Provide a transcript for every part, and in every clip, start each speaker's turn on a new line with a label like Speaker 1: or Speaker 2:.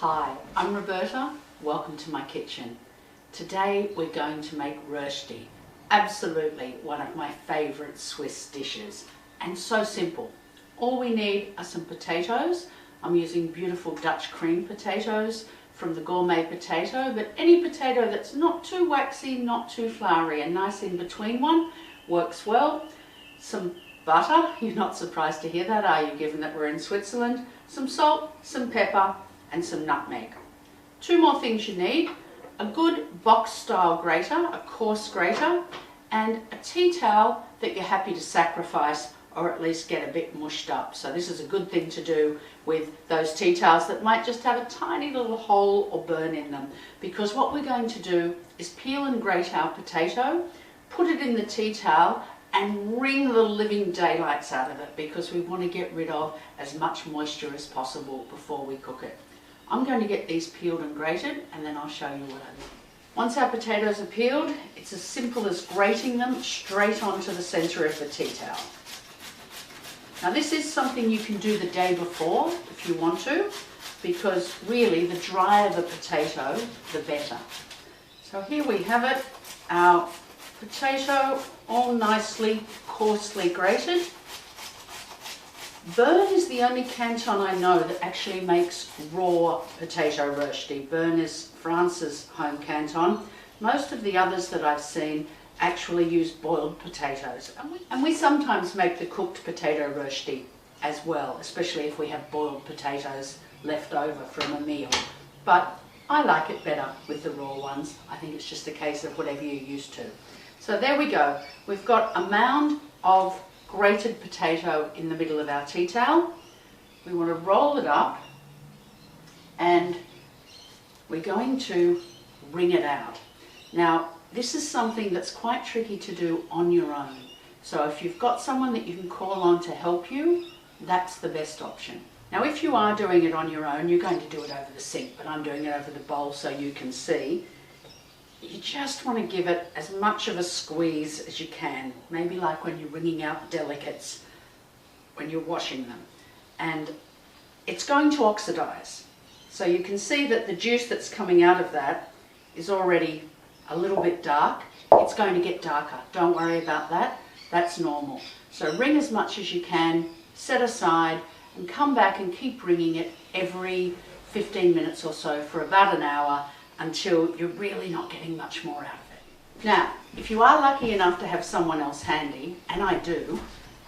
Speaker 1: Hi, I'm Roberta. Welcome to my kitchen. Today we're going to make Rösti. Absolutely one of my favourite Swiss dishes, and so simple. All we need are some potatoes. I'm using beautiful Dutch cream potatoes from the Gourmet Potato, but any potato that's not too waxy, not too floury, a nice in between one works well. Some butter, you're not surprised to hear that, are you, given that we're in Switzerland? Some salt, some pepper, and some nutmeg. Two more things you need: a good box style grater, a coarse grater, and a tea towel that you're happy to sacrifice or at least get a bit mushed up. So this is a good thing to do with those tea towels that might just have a tiny little hole or burn in them, because what we're going to do is peel and grate our potato, put it in the tea towel and wring the living daylights out of it, because we want to get rid of as much moisture as possible before we cook it. I'm going to get these peeled and grated, and then I'll show you what I do. Once our potatoes are peeled, it's as simple as grating them straight onto the centre of the tea towel. Now this is something you can do the day before if you want to, because really the drier the potato, the better. So here we have it, our potato all nicely, coarsely grated. Bern is the only canton I know that actually makes raw potato rösti. Bern is Franz's home canton. Most of the others that I've seen actually use boiled potatoes. And we sometimes make the cooked potato rösti as well, especially if we have boiled potatoes left over from a meal. But I like it better with the raw ones. I think it's just a case of whatever you're used to. So there we go. We've got a mound of grated potato in the middle of our tea towel. We want to roll it up and we're going to wring it out. Now this is something that's quite tricky to do on your own. So if you've got someone that you can call on to help you, that's the best option. Now if you are doing it on your own, you're going to do it over the sink, but I'm doing it over the bowl so you can see. You just want to give it as much of a squeeze as you can, maybe like when you're wringing out delicates, when you're washing them. And it's going to oxidize. So you can see that the juice that's coming out of that is already a little bit dark. It's going to get darker. Don't worry about that. That's normal. So wring as much as you can, set aside, and come back and keep wringing it every 15 minutes or so for about an hour, until you're really not getting much more out of it. Now, if you are lucky enough to have someone else handy, and I do,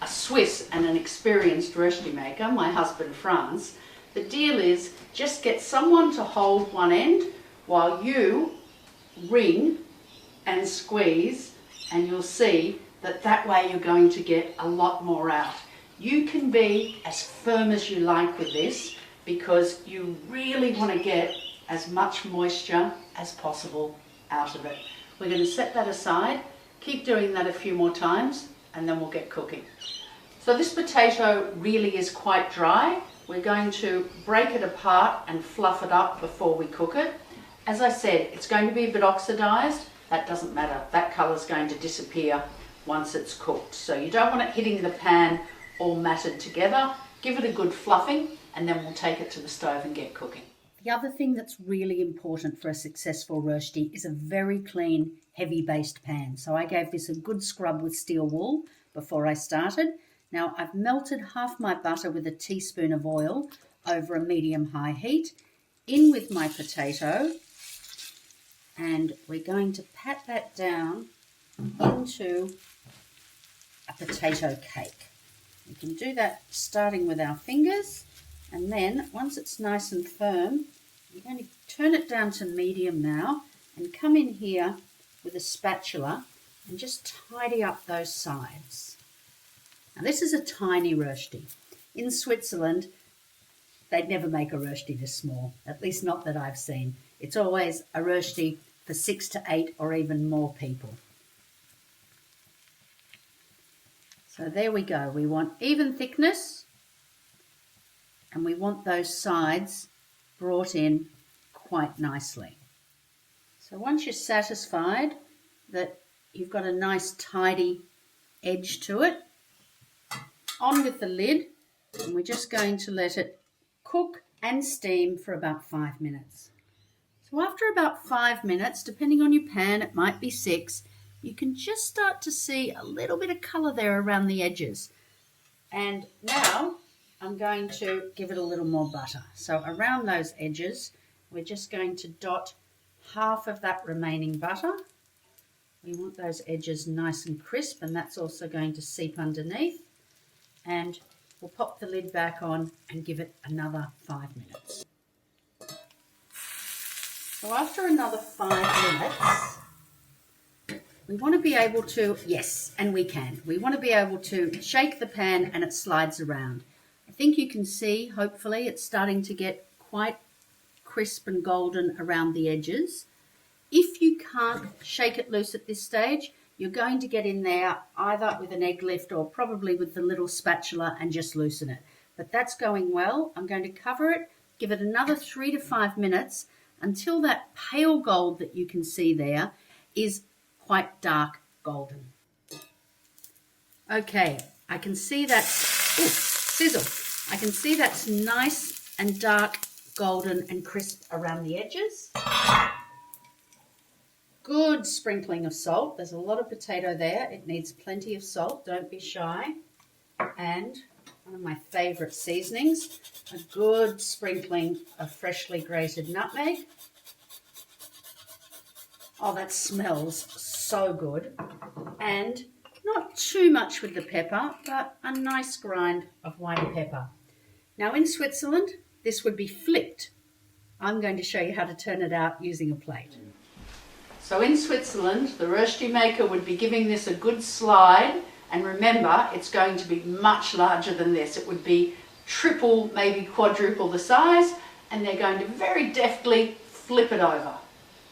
Speaker 1: a Swiss and an experienced rösti maker, my husband Franz, the deal is just get someone to hold one end while you wring and squeeze, and you'll see that that way you're going to get a lot more out. You can be as firm as you like with this, because you really want to get as much moisture as possible out of it. We're going to set that aside, keep doing that a few more times, and then we'll get cooking. So this potato really is quite dry. We're going to break it apart and fluff it up before we cook it. As I said, it's going to be a bit oxidized. That doesn't matter. That color's going to disappear once it's cooked. So you don't want it hitting the pan all matted together. Give it a good fluffing, and then we'll take it to the stove and get cooking. The other thing that's really important for a successful rösti is a very clean, heavy-based pan. So I gave this a good scrub with steel wool before I started. Now I've melted half my butter with a teaspoon of oil over a medium-high heat, in with my potato, and we're going to pat that down into a potato cake. We can do that starting with our fingers, and then once it's nice and firm, you're going to turn it down to medium now and come in here with a spatula and just tidy up those sides. Now this is a tiny rösti. In Switzerland, they'd never make a rösti this small, at least not that I've seen. It's always a rösti for 6 to 8 or even more people. So there we go. We want even thickness, and we want those sides brought in quite nicely. So once you're satisfied that you've got a nice tidy edge to it, on with the lid, and we're just going to let it cook and steam for about 5 minutes. So after about 5 minutes, depending on your pan, it might be 6, you can just start to see a little bit of colour there around the edges. And now I'm going to give it a little more butter. So around those edges, we're just going to dot half of that remaining butter. We want those edges nice and crisp, and that's also going to seep underneath. And we'll pop the lid back on and give it another 5 minutes. So after another 5 minutes, we want to be able to, yes, and we can. We want to be able to shake the pan and it slides around. I think you can see, hopefully, it's starting to get quite crisp and golden around the edges. If you can't shake it loose at this stage, you're going to get in there either with an egg lift or probably with the little spatula and just loosen it. But that's going well. I'm going to cover it, give it another 3 to 5 minutes until that pale gold that you can see there is quite dark golden. Okay, I can see that, sizzle. I can see that's nice and dark golden and crisp around the edges. Good sprinkling of salt. There's a lot of potato there. It needs plenty of salt. Don't be shy. And one of my favourite seasonings, a good sprinkling of freshly grated nutmeg. Oh, that smells so good. And not too much with the pepper, but a nice grind of white pepper. Now in Switzerland, this would be flipped. I'm going to show you how to turn it out using a plate. So in Switzerland, the Rösti maker would be giving this a good slide, and remember, it's going to be much larger than this. It would be triple, maybe quadruple the size, and they're going to very deftly flip it over.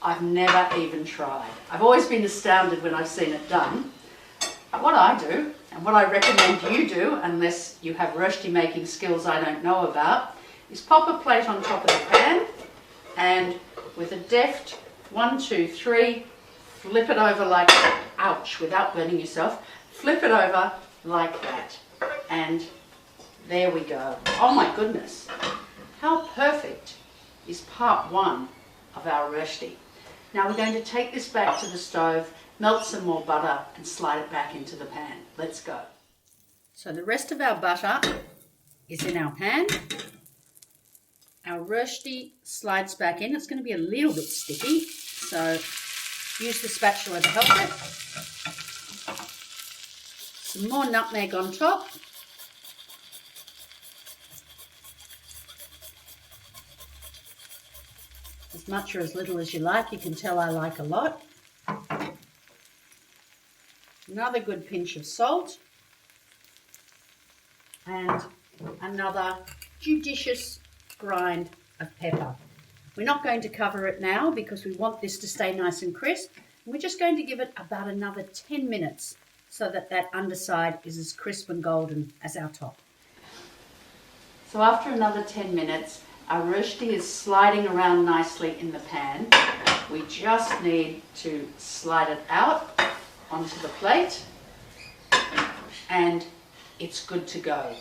Speaker 1: I've never even tried. I've always been astounded when I've seen it done. But what I do, and what I recommend you do, unless you have Rösti making skills I don't know about, is pop a plate on top of the pan, and with a deft 1, 2, 3, flip it over like that. Ouch, without burning yourself. Flip it over like that. And there we go. Oh my goodness. How perfect is part 1 of our Rösti. Now we're going to take this back to the stove, melt some more butter and slide it back into the pan. Let's go. So the rest of our butter is in our pan. Our Rösti slides back in. It's going to be a little bit sticky, so use the spatula to help it. Some more nutmeg on top. As much or as little as you like. You can tell I like a lot. Another good pinch of salt. And another judicious grind of pepper. We're not going to cover it now because we want this to stay nice and crisp. And we're just going to give it about another 10 minutes so that that underside is as crisp and golden as our top. So after another 10 minutes, our Rösti is sliding around nicely in the pan. We just need to slide it out onto the plate and it's good to go.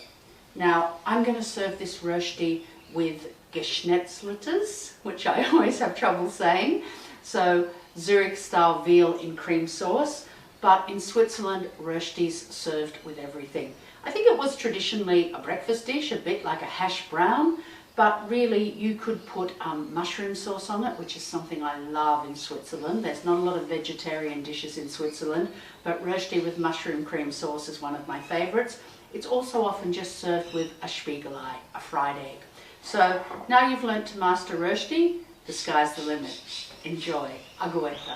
Speaker 1: Now I'm going to serve this Rösti with Geschnetzltes, which I always have trouble saying. So Zurich style veal in cream sauce, but in Switzerland Rösti's served with everything. I think it was traditionally a breakfast dish, a bit like a hash brown, but really you could put mushroom sauce on it, which is something I love in Switzerland. There's not a lot of vegetarian dishes in Switzerland, but Rösti with mushroom cream sauce is one of my favourites. It's also often just served with a Spiegelei, a fried egg. So now you've learnt to master Rösti, the sky's the limit. Enjoy. Agueta.